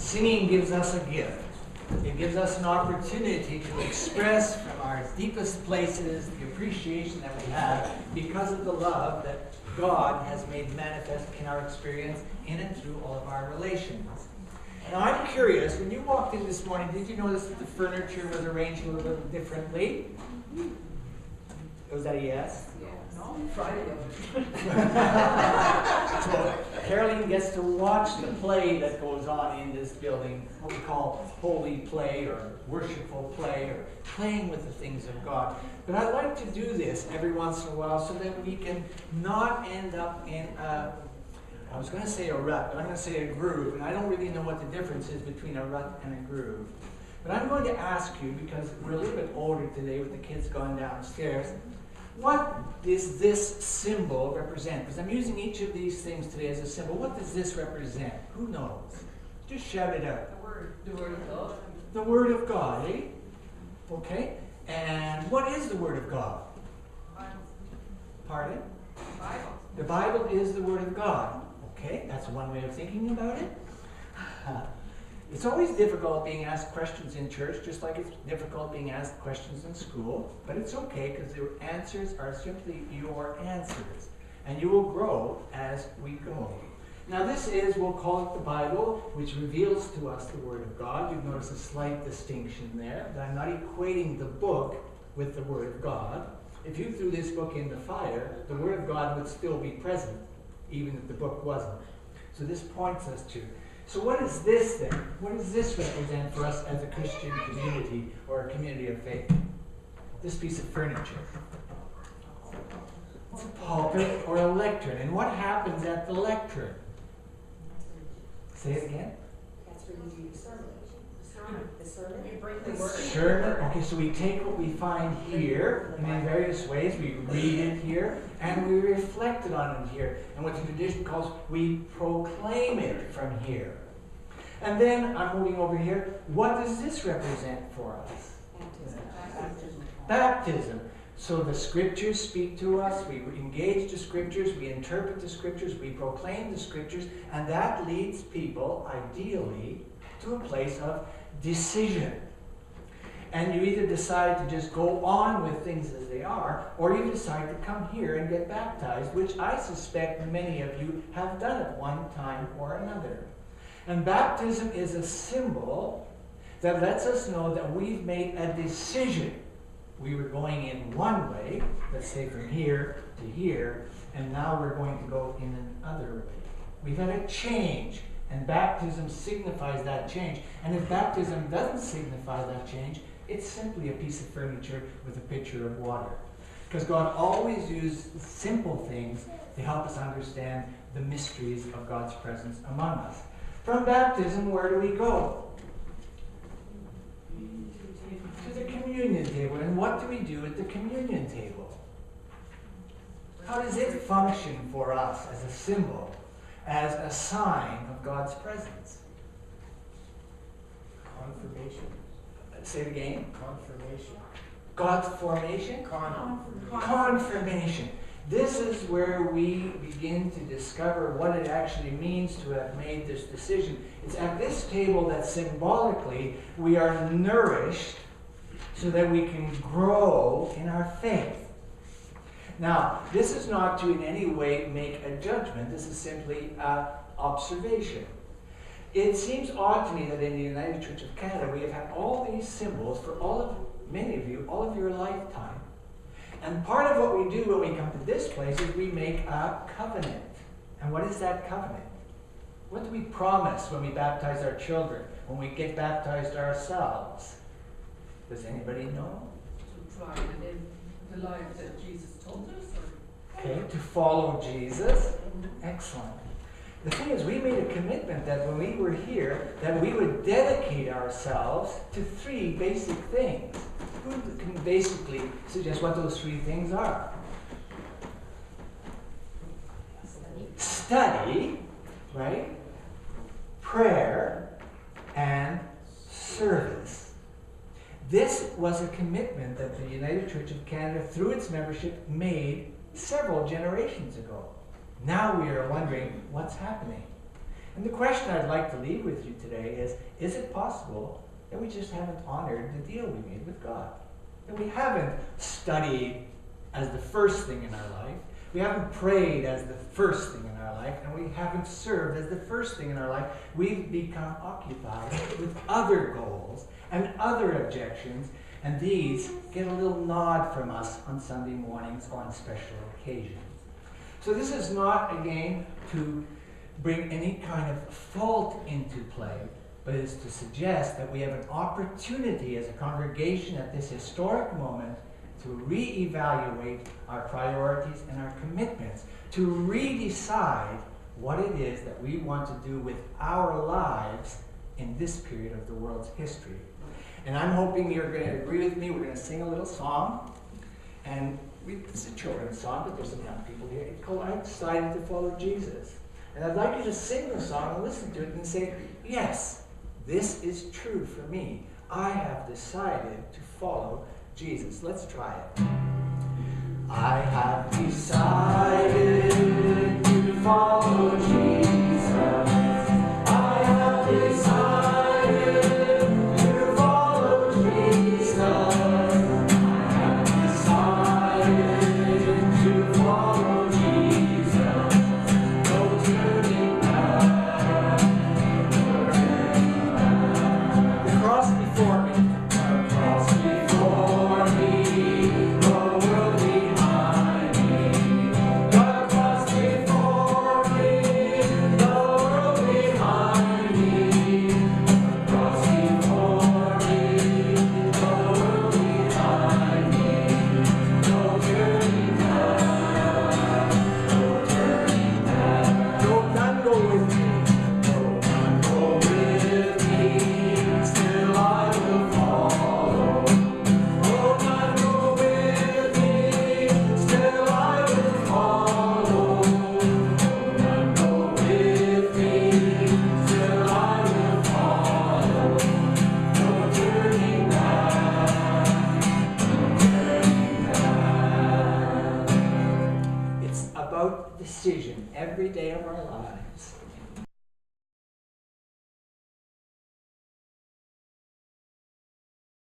Singing gives us a gift. It gives us an opportunity to express from our deepest places the appreciation that we have because of the love that God has made manifest in our experience in and through all of our relations. Now I'm curious, when you walked in this morning, did you notice that the furniture was arranged a little bit differently? Was that a yes? No, Friday. So Caroline gets to watch the play that goes on in this building, what we call holy play or worshipful play or playing with the things of God. But I like to do this every once in a while so that we can not end up in I was going to say a rut, but I'm going to say a groove, and I don't really know what the difference is between a rut and a groove. But I'm going to ask you, because we're a little bit older today with the kids going downstairs, what does this symbol represent? Because I'm using each of these things today as a symbol. What does this represent? Who knows? Just shout it out. The Word of God. The Word of God, eh? Okay. And what is the Word of God? Bible. Pardon? Bible. The Bible is the Word of God. Okay, that's one way of thinking about it. It's always difficult being asked questions in church, just like it's difficult being asked questions in school. But it's okay, because the answers are simply your answers. And you will grow as we go. Now this is, we'll call it the Bible, which reveals to us the Word of God. You've noticed a slight distinction there, that I'm not equating the book with the Word of God. If you threw this book in the fire, the Word of God would still be present, even if the book wasn't. So this points us to. So what is this then? What does this represent for us as a Christian community or a community of faith? This piece of furniture. It's a pulpit or a lectern. And what happens at the lectern? Say it again. That's where you do the sermon. The sermon? You bring the Word. Sermon. Okay, so we take what we find here, and in various ways we read it here, and we reflect it on it here. And what the tradition calls, we proclaim it from here. And then, I'm moving over here, what does this represent for us? Baptism. Baptism. So the Scriptures speak to us, we engage the Scriptures, we interpret the Scriptures, we proclaim the Scriptures, and that leads people, ideally, to a place of decision. And you either decide to just go on with things as they are, or you decide to come here and get baptized, which I suspect many of you have done at one time or another. And baptism is a symbol that lets us know that we've made a decision. We were going in one way, let's say from here to here, and now we're going to go in another way. We've had a change. And baptism signifies that change. And if baptism doesn't signify that change, it's simply a piece of furniture with a pitcher of water. Because God always used simple things to help us understand the mysteries of God's presence among us. From baptism, where do we go? To the communion table. And what do we do at the communion table? How does it function for us as a symbol? As a sign of God's presence. Confirmation. Say it again. Confirmation. God's formation? Confirmation. This is where we begin to discover what it actually means to have made this decision. It's at this table that symbolically we are nourished so that we can grow in our faith. Now, this is not to in any way make a judgment. This is simply an observation. It seems odd to me that in the United Church of Canada we have had all these symbols for many of you, all of your lifetime. And part of what we do when we come to this place is we make a covenant. And what is that covenant? What do we promise when we baptize our children, when we get baptized ourselves? Does anybody know? To try and live the life that Jesus told us. Okay, to follow Jesus. Excellent. The thing is, we made a commitment that when we were here, that we would dedicate ourselves to 3 basic things. Who can basically suggest what those 3 things are? Study, right? Prayer, and service. This was a commitment that the United Church of Canada, through its membership, made several generations ago. Now we are wondering what's happening. And the question I'd like to leave with you today is it possible that we just haven't honored the deal we made with God? That we haven't studied as the first thing in our life, we haven't prayed as the first thing in our life, and we haven't served as the first thing in our life. We've become occupied with other goals and other objections, and these get a little nod from us on Sunday mornings or on special occasions. So this is not, again, to bring any kind of fault into play, but is to suggest that we have an opportunity as a congregation at this historic moment to reevaluate our priorities and our commitments, to redecide what it is that we want to do with our lives in this period of the world's history. And I'm hoping you're going to agree with me. We're going to sing a little song. And it's a children's song, but there's some young people here. It's called I Decided to Follow Jesus. And I'd like you to sing the song and listen to it and say, yes, this is true for me. I have decided to follow Jesus. Let's try it. I have decided to follow Jesus. I have decided to follow Jesus. I have decided to follow Jesus. No turning back, no turning back. The cross before me. The cross before me. The world behind me. The cross before me. The world behind me. The cross before me. The world behind me. No turning back. No turning back. No, none go with me. No, none go with me. Still I will follow. Oh, none go with me. Still I will follow. Oh, none go with me. Still I will follow. No turning back. No turning back. It's about decision every day of our lives.